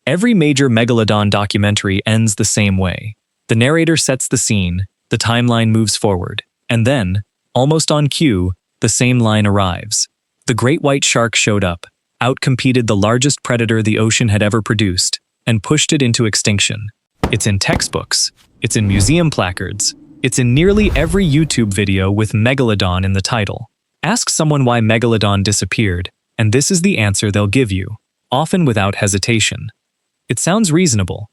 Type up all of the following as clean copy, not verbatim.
Every major Megalodon documentary ends the same way. The narrator sets the scene, the timeline moves forward, and then, almost on cue, the same line arrives. The great white shark showed up, outcompeted the largest predator the ocean had ever produced, and pushed it into extinction. It's in textbooks, it's in museum placards, it's in nearly every YouTube video with Megalodon in the title. Ask someone why Megalodon disappeared, and this is the answer they'll give you, often without hesitation. It sounds reasonable.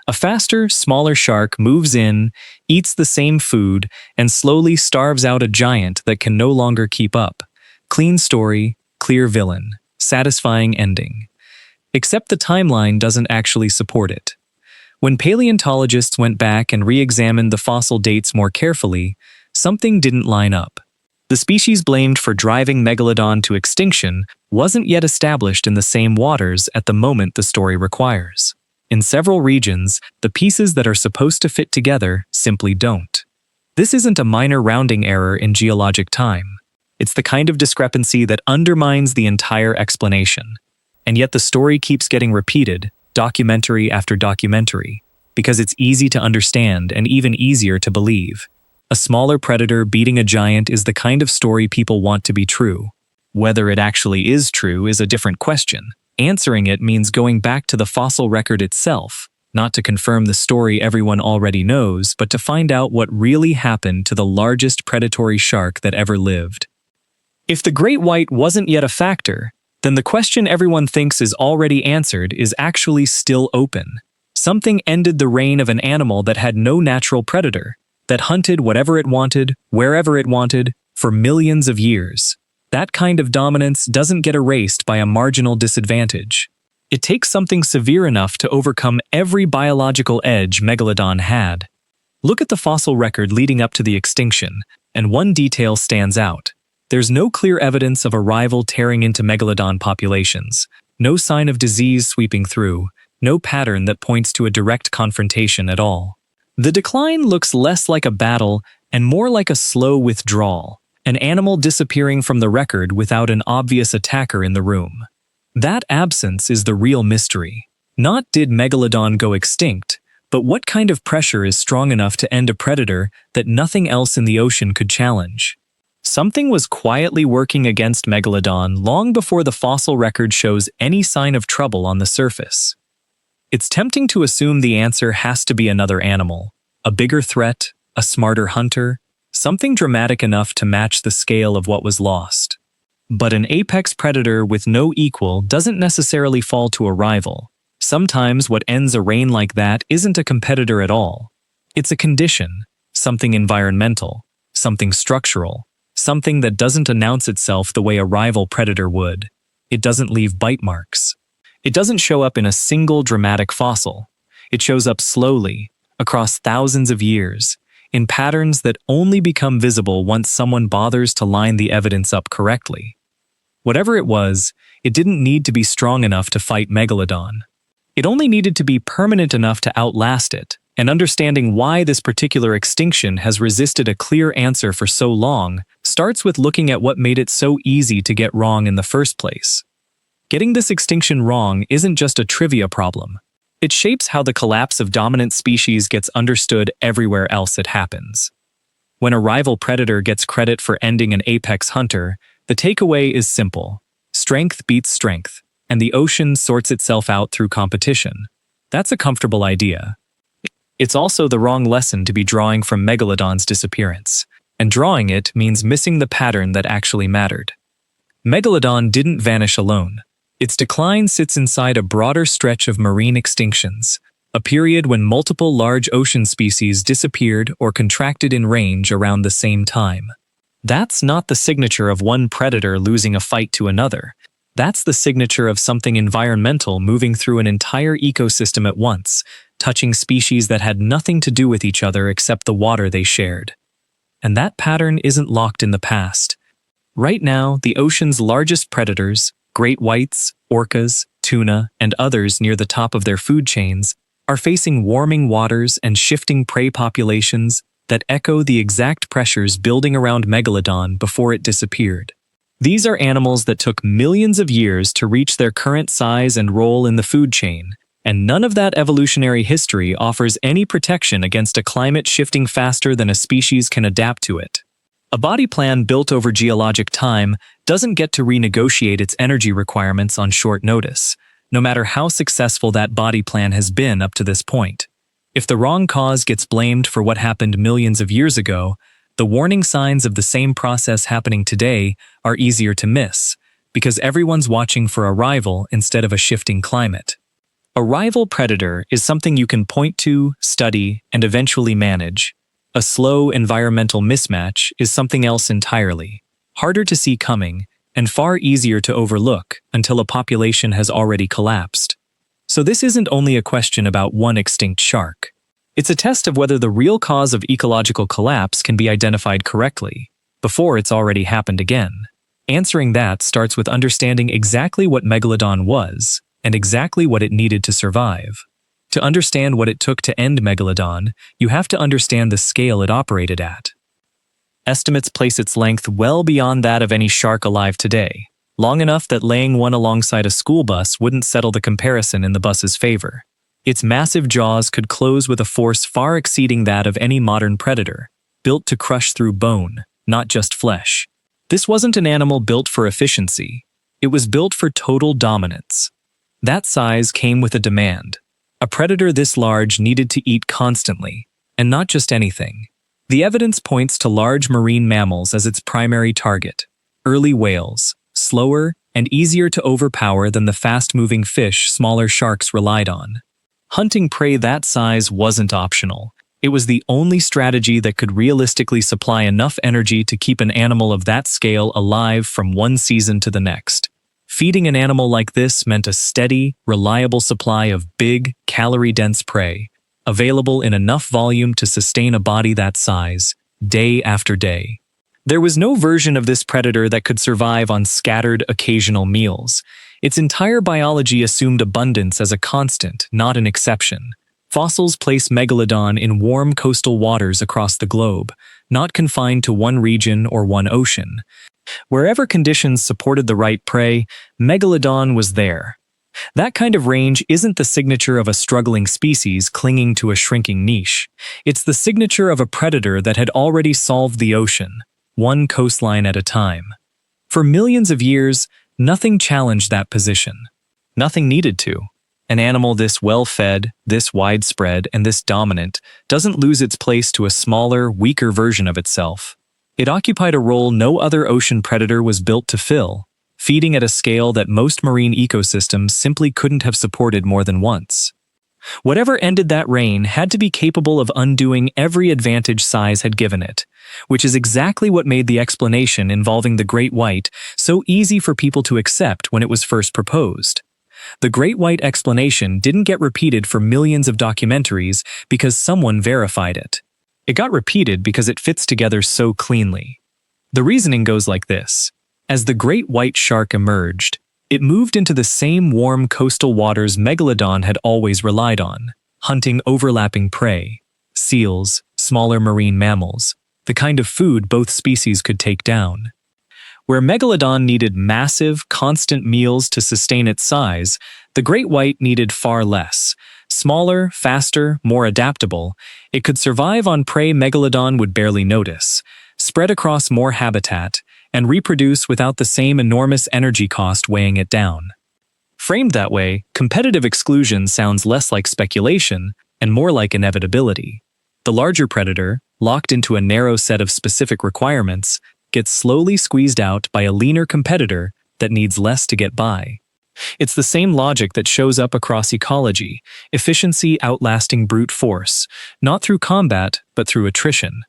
A faster, smaller shark moves in, eats the same food, and slowly starves out a giant that can no longer keep up. Clean story, clear villain, satisfying ending. Except the timeline doesn't actually support it. When paleontologists went back and re-examined the fossil dates more carefully, something didn't line up. The species blamed for driving Megalodon to extinction wasn't yet established in the same waters at the moment the story requires. In several regions, the pieces that are supposed to fit together simply don't. This isn't a minor rounding error in geologic time. It's the kind of discrepancy that undermines the entire explanation. And yet the story keeps getting repeated, documentary after documentary, because it's easy to understand and even easier to believe. A smaller predator beating a giant is the kind of story people want to be true. Whether it actually is true is a different question. Answering it means going back to the fossil record itself, not to confirm the story everyone already knows, but to find out what really happened to the largest predatory shark that ever lived. If the great white wasn't yet a factor, then the question everyone thinks is already answered is actually still open. Something ended the reign of an animal that had no natural predator, that hunted whatever it wanted, wherever it wanted, for millions of years. That kind of dominance doesn't get erased by a marginal disadvantage. It takes something severe enough to overcome every biological edge Megalodon had. Look at the fossil record leading up to the extinction, and one detail stands out. There's no clear evidence of a rival tearing into Megalodon populations, no sign of disease sweeping through, no pattern that points to a direct confrontation at all. The decline looks less like a battle and more like a slow withdrawal. An animal disappearing from the record without an obvious attacker in the room. That absence is the real mystery. Not did Megalodon go extinct, but what kind of pressure is strong enough to end a predator that nothing else in the ocean could challenge? Something was quietly working against Megalodon long before the fossil record shows any sign of trouble on the surface. It's tempting to assume the answer has to be another animal, a bigger threat, a smarter hunter, something dramatic enough to match the scale of what was lost. But an apex predator with no equal doesn't necessarily fall to a rival. Sometimes what ends a reign like that isn't a competitor at all. It's a condition, something environmental, something structural, something that doesn't announce itself the way a rival predator would. It doesn't leave bite marks. It doesn't show up in a single dramatic fossil. It shows up slowly, across thousands of years, in patterns that only become visible once someone bothers to line the evidence up correctly. Whatever it was, it didn't need to be strong enough to fight Megalodon. It only needed to be permanent enough to outlast it, and understanding why this particular extinction has resisted a clear answer for so long starts with looking at what made it so easy to get wrong in the first place. Getting this extinction wrong isn't just a trivia problem. It shapes how the collapse of dominant species gets understood everywhere else it happens. When a rival predator gets credit for ending an apex hunter, the takeaway is simple. Strength beats strength, and the ocean sorts itself out through competition. That's a comfortable idea. It's also the wrong lesson to be drawing from Megalodon's disappearance, and drawing it means missing the pattern that actually mattered. Megalodon didn't vanish alone. Its decline sits inside a broader stretch of marine extinctions, a period when multiple large ocean species disappeared or contracted in range around the same time. That's not the signature of one predator losing a fight to another. That's the signature of something environmental moving through an entire ecosystem at once, touching species that had nothing to do with each other except the water they shared. And that pattern isn't locked in the past. Right now, the ocean's largest predators, great whites, orcas, tuna, and others near the top of their food chains, are facing warming waters and shifting prey populations that echo the exact pressures building around Megalodon before it disappeared. These are animals that took millions of years to reach their current size and role in the food chain, And none of that evolutionary history offers any protection against a climate shifting faster than a species can adapt to it. A body plan built over geologic time doesn't get to renegotiate its energy requirements on short notice, no matter how successful that body plan has been up to this point. If the wrong cause gets blamed for what happened millions of years ago, the warning signs of the same process happening today are easier to miss, because everyone's watching for a rival instead of a shifting climate. A rival predator is something you can point to, study, and eventually manage. A slow environmental mismatch is something else entirely, harder to see coming, and far easier to overlook until a population has already collapsed. So this isn't only a question about one extinct shark. It's a test of whether the real cause of ecological collapse can be identified correctly, before it's already happened again. Answering that starts with understanding exactly what Megalodon was, and exactly what it needed to survive. To understand what it took to end Megalodon, you have to understand the scale it operated at. Estimates place its length well beyond that of any shark alive today, long enough that laying one alongside a school bus wouldn't settle the comparison in the bus's favor. Its massive jaws could close with a force far exceeding that of any modern predator, built to crush through bone, not just flesh. This wasn't an animal built for efficiency. It was built for total dominance. That size came with a demand. A predator this large needed to eat constantly, and not just anything. The evidence points to large marine mammals as its primary target. Early whales, slower and easier to overpower than the fast-moving fish smaller sharks relied on. Hunting prey that size wasn't optional. It was the only strategy that could realistically supply enough energy to keep an animal of that scale alive from one season to the next. Feeding an animal like this meant a steady, reliable supply of big, calorie-dense prey, available in enough volume to sustain a body that size, day after day. There was no version of this predator that could survive on scattered, occasional meals. Its entire biology assumed abundance as a constant, not an exception. Fossils place Megalodon in warm coastal waters across the globe, not confined to one region or one ocean. Wherever conditions supported the right prey, Megalodon was there. That kind of range isn't the signature of a struggling species clinging to a shrinking niche. It's the signature of a predator that had already solved the ocean, one coastline at a time. For millions of years, nothing challenged that position. Nothing needed to. An animal this well-fed, this widespread, and this dominant doesn't lose its place to a smaller, weaker version of itself. It occupied a role no other ocean predator was built to fill, feeding at a scale that most marine ecosystems simply couldn't have supported more than once. Whatever ended that reign had to be capable of undoing every advantage size had given it, which is exactly what made the explanation involving the great white so easy for people to accept when it was first proposed. The great white explanation didn't get repeated for millions of documentaries because someone verified it. It got repeated because it fits together so cleanly. The reasoning goes like this. As the great white shark emerged, it moved into the same warm coastal waters Megalodon had always relied on, hunting overlapping prey, seals, smaller marine mammals, the kind of food both species could take down. Where Megalodon needed massive, constant meals to sustain its size, the great white needed far less. Smaller, faster, more adaptable, it could survive on prey Megalodon would barely notice, spread across more habitat, and reproduce without the same enormous energy cost weighing it down. Framed that way, competitive exclusion sounds less like speculation and more like inevitability. The larger predator, locked into a narrow set of specific requirements, gets slowly squeezed out by a leaner competitor that needs less to get by. It's the same logic that shows up across ecology, efficiency outlasting brute force, not through combat, but through attrition.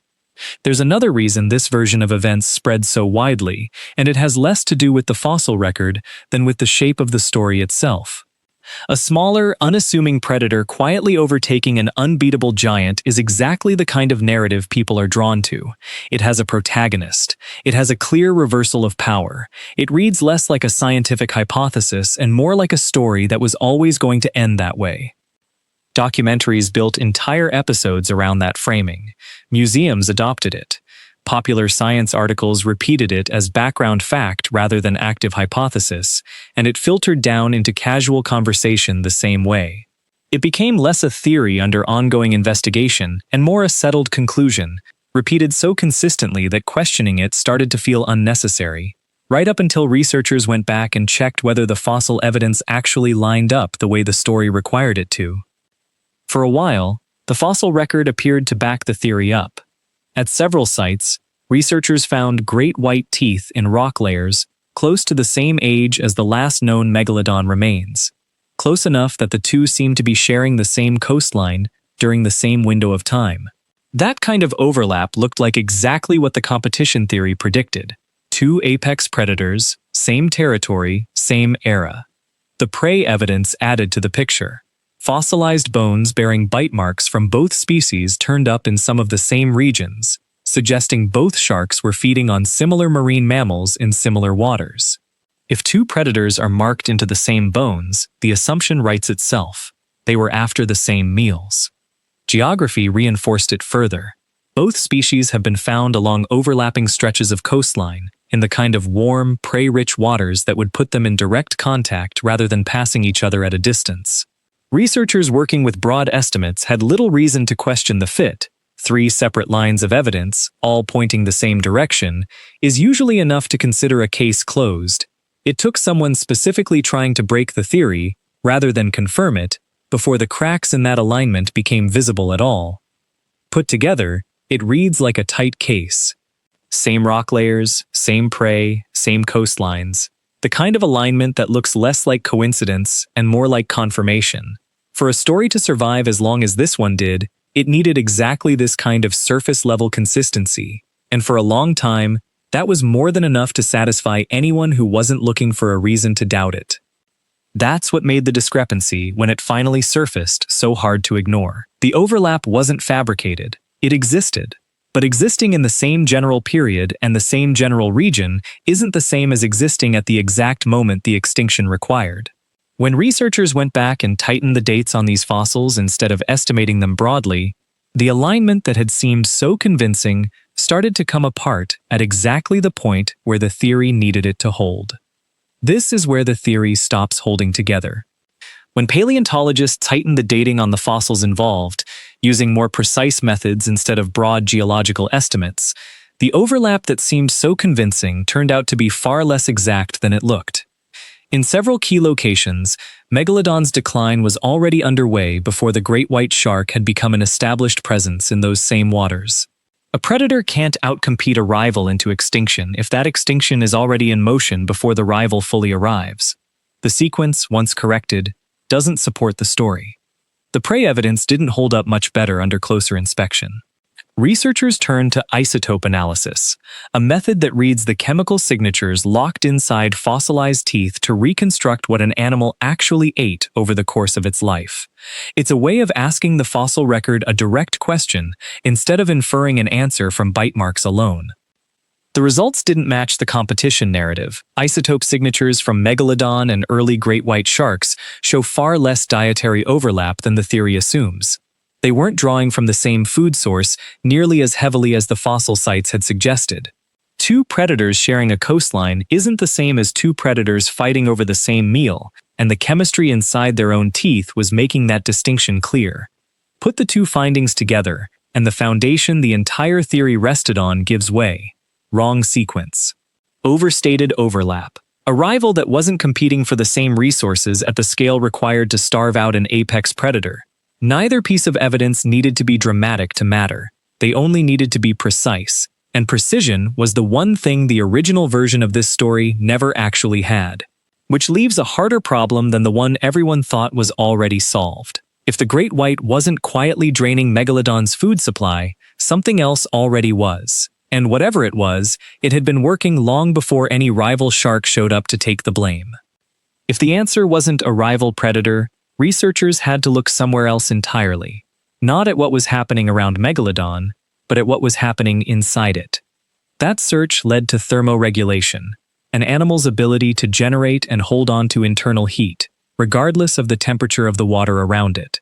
There's another reason this version of events spread so widely, and it has less to do with the fossil record than with the shape of the story itself. A smaller, unassuming predator quietly overtaking an unbeatable giant is exactly the kind of narrative people are drawn to. It has a protagonist. It has a clear reversal of power. It reads less like a scientific hypothesis and more like a story that was always going to end that way. Documentaries built entire episodes around that framing. Museums adopted it. Popular science articles repeated it as background fact rather than active hypothesis, and it filtered down into casual conversation the same way. It became less a theory under ongoing investigation and more a settled conclusion, repeated so consistently that questioning it started to feel unnecessary, right up until researchers went back and checked whether the fossil evidence actually lined up the way the story required it to. For a while, the fossil record appeared to back the theory up. At several sites, researchers found great white teeth in rock layers close to the same age as the last known Megalodon remains, close enough that the two seemed to be sharing the same coastline during the same window of time. That kind of overlap looked like exactly what the competition theory predicted. Two apex predators, same territory, same era. The prey evidence added to the picture. Fossilized bones bearing bite marks from both species turned up in some of the same regions, suggesting both sharks were feeding on similar marine mammals in similar waters. If two predators are marked into the same bones, the assumption writes itself. They were after the same meals. Geography reinforced it further. Both species have been found along overlapping stretches of coastline, in the kind of warm, prey-rich waters that would put them in direct contact rather than passing each other at a distance. Researchers working with broad estimates had little reason to question the fit. 3 separate lines of evidence, all pointing the same direction, is usually enough to consider a case closed. It took someone specifically trying to break the theory, rather than confirm it, before the cracks in that alignment became visible at all. Put together, it reads like a tight case. Same rock layers, same prey, same coastlines. The kind of alignment that looks less like coincidence and more like confirmation. For a story to survive as long as this one did, it needed exactly this kind of surface-level consistency, and for a long time, that was more than enough to satisfy anyone who wasn't looking for a reason to doubt it. That's what made the discrepancy, when it finally surfaced, so hard to ignore. The overlap wasn't fabricated. It existed. But existing in the same general period and the same general region isn't the same as existing at the exact moment the extinction required. When researchers went back and tightened the dates on these fossils instead of estimating them broadly, the alignment that had seemed so convincing started to come apart at exactly the point where the theory needed it to hold. This is where the theory stops holding together. When paleontologists tightened the dating on the fossils involved, using more precise methods instead of broad geological estimates, the overlap that seemed so convincing turned out to be far less exact than it looked. In several key locations, Megalodon's decline was already underway before the great white shark had become an established presence in those same waters. A predator can't outcompete a rival into extinction if that extinction is already in motion before the rival fully arrives. The sequence, once corrected, doesn't support the story. The prey evidence didn't hold up much better under closer inspection. Researchers turned to isotope analysis, a method that reads the chemical signatures locked inside fossilized teeth to reconstruct what an animal actually ate over the course of its life. It's a way of asking the fossil record a direct question instead of inferring an answer from bite marks alone. The results didn't match the competition narrative. Isotope signatures from Megalodon and early great white sharks show far less dietary overlap than the theory assumes. They weren't drawing from the same food source nearly as heavily as the fossil sites had suggested. Two predators sharing a coastline isn't the same as two predators fighting over the same meal, and the chemistry inside their own teeth was making that distinction clear. Put the two findings together, and the foundation the entire theory rested on gives way. Wrong sequence. Overstated overlap. A rival that wasn't competing for the same resources at the scale required to starve out an apex predator. Neither piece of evidence needed to be dramatic to matter. They only needed to be precise, and precision was the one thing the original version of this story never actually had. Which leaves a harder problem than the one everyone thought was already solved. If the great white wasn't quietly draining Megalodon's food supply, something else already was. And whatever it was, it had been working long before any rival shark showed up to take the blame. If the answer wasn't a rival predator, researchers had to look somewhere else entirely. Not at what was happening around Megalodon, but at what was happening inside it. That search led to thermoregulation, an animal's ability to generate and hold on to internal heat, regardless of the temperature of the water around it.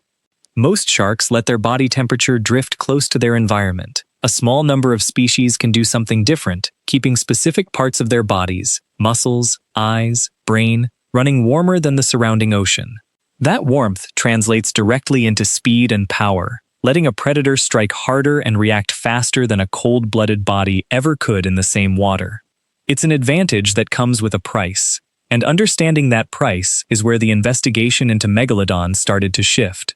Most sharks let their body temperature drift close to their environment. A small number of species can do something different, keeping specific parts of their bodies, muscles, eyes, brain, running warmer than the surrounding ocean. That warmth translates directly into speed and power, letting a predator strike harder and react faster than a cold-blooded body ever could in the same water. It's an advantage that comes with a price, and understanding that price is where the investigation into Megalodon started to shift.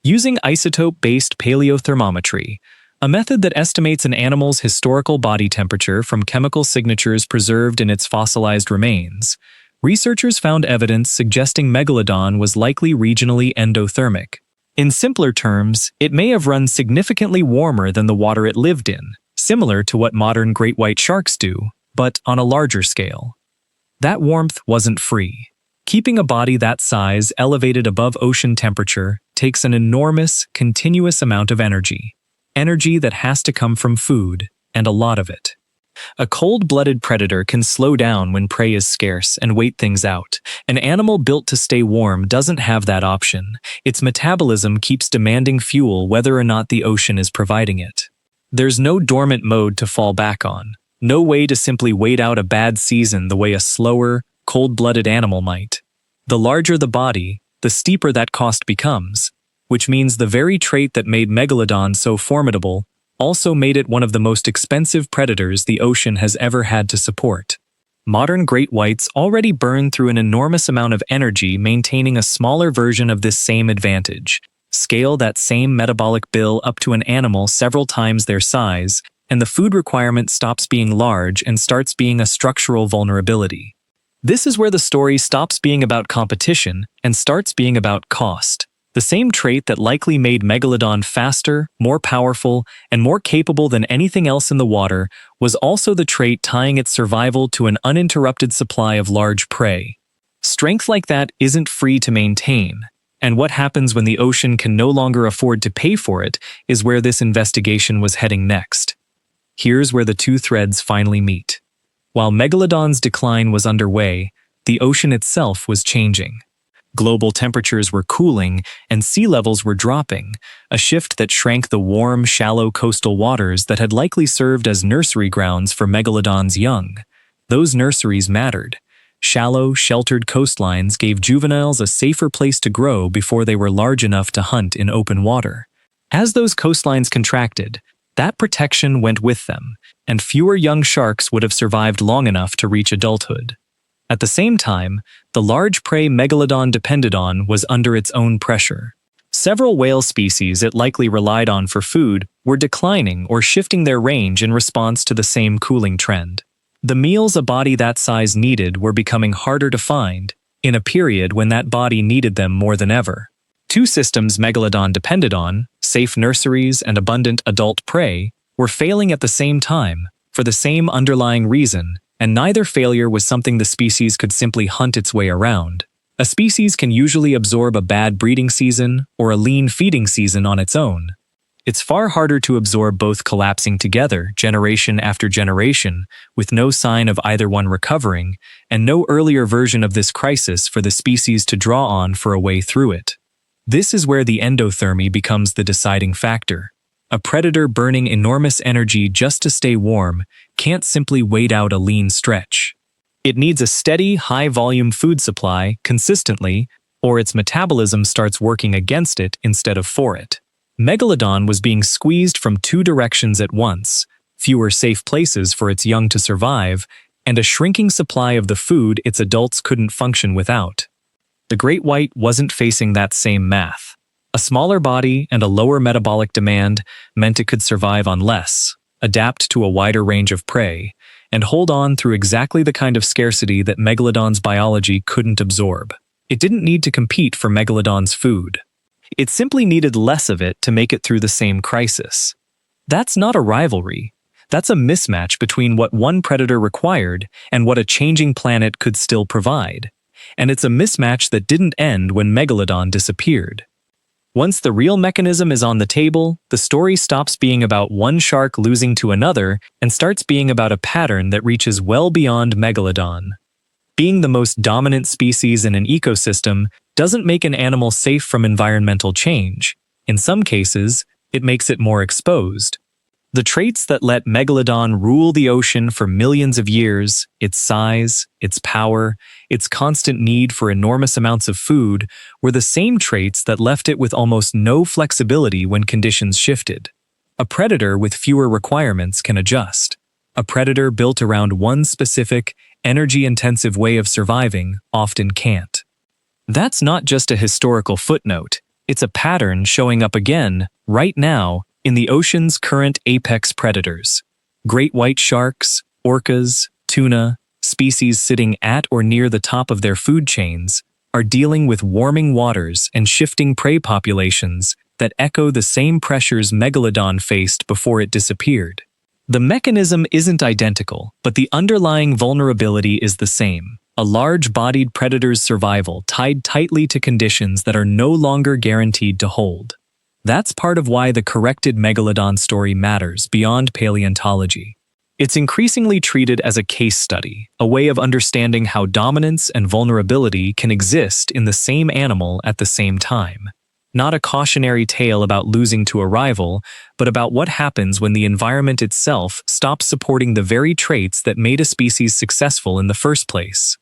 Using isotope-based paleothermometry, a method that estimates an animal's historical body temperature from chemical signatures preserved in its fossilized remains, researchers found evidence suggesting Megalodon was likely regionally endothermic. In simpler terms, it may have run significantly warmer than the water it lived in, similar to what modern great white sharks do, but on a larger scale. That warmth wasn't free. Keeping a body that size elevated above ocean temperature takes an enormous, continuous amount of energy. Energy that has to come from food, and a lot of it. A cold-blooded predator can slow down when prey is scarce and wait things out. An animal built to stay warm doesn't have that option. Its metabolism keeps demanding fuel whether or not the ocean is providing it. There's no dormant mode to fall back on. No way to simply wait out a bad season the way a slower, cold-blooded animal might. The larger the body, the steeper that cost becomes, which means the very trait that made Megalodon so formidable also made it one of the most expensive predators the ocean has ever had to support. Modern great whites already burn through an enormous amount of energy maintaining a smaller version of this same advantage. Scale that same metabolic bill up to an animal several times their size, and the food requirement stops being large and starts being a structural vulnerability. This is where the story stops being about competition and starts being about cost. The same trait that likely made Megalodon faster, more powerful, and more capable than anything else in the water was also the trait tying its survival to an uninterrupted supply of large prey. Strength like that isn't free to maintain, and what happens when the ocean can no longer afford to pay for it is where this investigation was heading next. Here's where the two threads finally meet. While Megalodon's decline was underway, the ocean itself was changing. Global temperatures were cooling and sea levels were dropping, a shift that shrank the warm, shallow coastal waters that had likely served as nursery grounds for Megalodon's young. Those nurseries mattered. Shallow, sheltered coastlines gave juveniles a safer place to grow before they were large enough to hunt in open water. As those coastlines contracted, that protection went with them, and fewer young sharks would have survived long enough to reach adulthood. At the same time, the large prey Megalodon depended on was under its own pressure. Several whale species it likely relied on for food were declining or shifting their range in response to the same cooling trend. The meals a body that size needed were becoming harder to find, in a period when that body needed them more than ever. Two systems Megalodon depended on, safe nurseries and abundant adult prey, were failing at the same time, for the same underlying reason, and neither failure was something the species could simply hunt its way around. A species can usually absorb a bad breeding season or a lean feeding season on its own. It's far harder to absorb both collapsing together, generation after generation, with no sign of either one recovering, and no earlier version of this crisis for the species to draw on for a way through it. This is where the endothermy becomes the deciding factor. A predator burning enormous energy just to stay warm can't simply wait out a lean stretch. It needs a steady, high-volume food supply consistently, or its metabolism starts working against it instead of for it. Megalodon was being squeezed from two directions at once: fewer safe places for its young to survive, and a shrinking supply of the food its adults couldn't function without. The great white wasn't facing that same math. A smaller body and a lower metabolic demand meant it could survive on less, adapt to a wider range of prey, and hold on through exactly the kind of scarcity that Megalodon's biology couldn't absorb. It didn't need to compete for Megalodon's food. It simply needed less of it to make it through the same crisis. That's not a rivalry. That's a mismatch between what one predator required and what a changing planet could still provide. And it's a mismatch that didn't end when Megalodon disappeared. Once the real mechanism is on the table, the story stops being about one shark losing to another and starts being about a pattern that reaches well beyond Megalodon. Being the most dominant species in an ecosystem doesn't make an animal safe from environmental change. In some cases, it makes it more exposed. The traits that let Megalodon rule the ocean for millions of years, its size, its power, its constant need for enormous amounts of food, were the same traits that left it with almost no flexibility when conditions shifted. A predator with fewer requirements can adjust. A predator built around one specific, energy-intensive way of surviving often can't. That's not just a historical footnote, it's a pattern showing up again, right now, in the ocean's current apex predators. Great white sharks, orcas, tuna, species sitting at or near the top of their food chains, are dealing with warming waters and shifting prey populations that echo the same pressures Megalodon faced before it disappeared. The mechanism isn't identical, but the underlying vulnerability is the same. A large-bodied predator's survival tied tightly to conditions that are no longer guaranteed to hold. That's part of why the corrected Megalodon story matters beyond paleontology. It's increasingly treated as a case study, a way of understanding how dominance and vulnerability can exist in the same animal at the same time. Not a cautionary tale about losing to a rival, but about what happens when the environment itself stops supporting the very traits that made a species successful in the first place.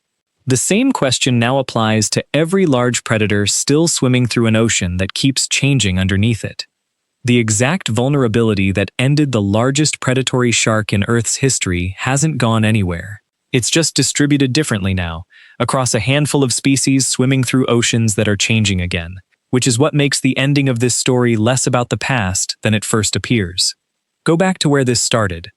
The same question now applies to every large predator still swimming through an ocean that keeps changing underneath it. The exact vulnerability that ended the largest predatory shark in Earth's history hasn't gone anywhere. It's just distributed differently now, across a handful of species swimming through oceans that are changing again, which is what makes the ending of this story less about the past than it first appears. Go back to where this started.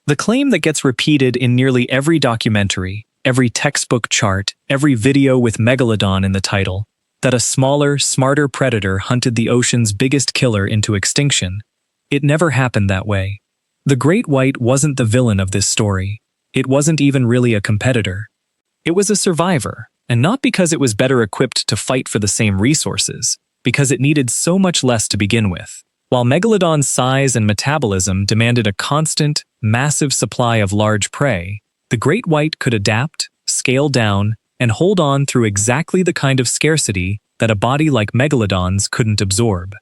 The claim that gets repeated in nearly every documentary, every textbook chart, every video with Megalodon in the title, that a smaller, smarter predator hunted the ocean's biggest killer into extinction. It never happened that way. The great white wasn't the villain of this story. It wasn't even really a competitor. It was a survivor, and not because it was better equipped to fight for the same resources, because it needed so much less to begin with. While Megalodon's size and metabolism demanded a constant, massive supply of large prey, the great white could adapt, scale down, and hold on through exactly the kind of scarcity that a body like Megalodon's couldn't absorb.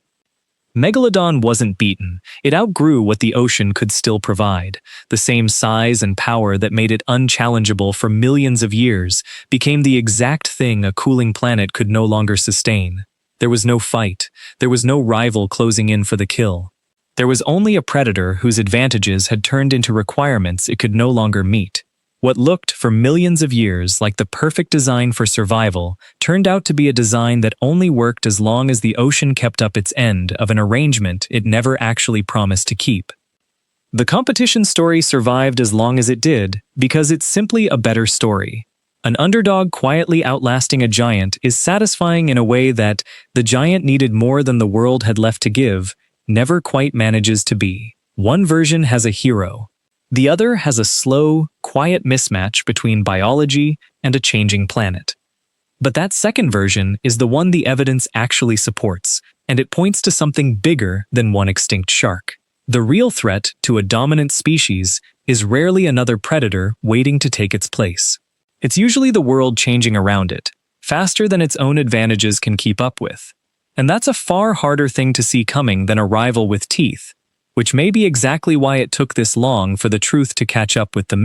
Megalodon wasn't beaten. It outgrew what the ocean could still provide. The same size and power that made it unchallengeable for millions of years became the exact thing a cooling planet could no longer sustain. There was no fight. There was no rival closing in for the kill. There was only a predator whose advantages had turned into requirements it could no longer meet. What looked for millions of years like the perfect design for survival turned out to be a design that only worked as long as the ocean kept up its end of an arrangement it never actually promised to keep. The competition story survived as long as it did because it's simply a better story. An underdog quietly outlasting a giant is satisfying in a way that the giant needed more than the world had left to give never quite manages to be. One version has a hero. The other has a slow, quiet mismatch between biology and a changing planet. But that second version is the one the evidence actually supports, and it points to something bigger than one extinct shark. The real threat to a dominant species is rarely another predator waiting to take its place. It's usually the world changing around it, faster than its own advantages can keep up with. And that's a far harder thing to see coming than a rival with teeth, which may be exactly why it took this long for the truth to catch up with the myth.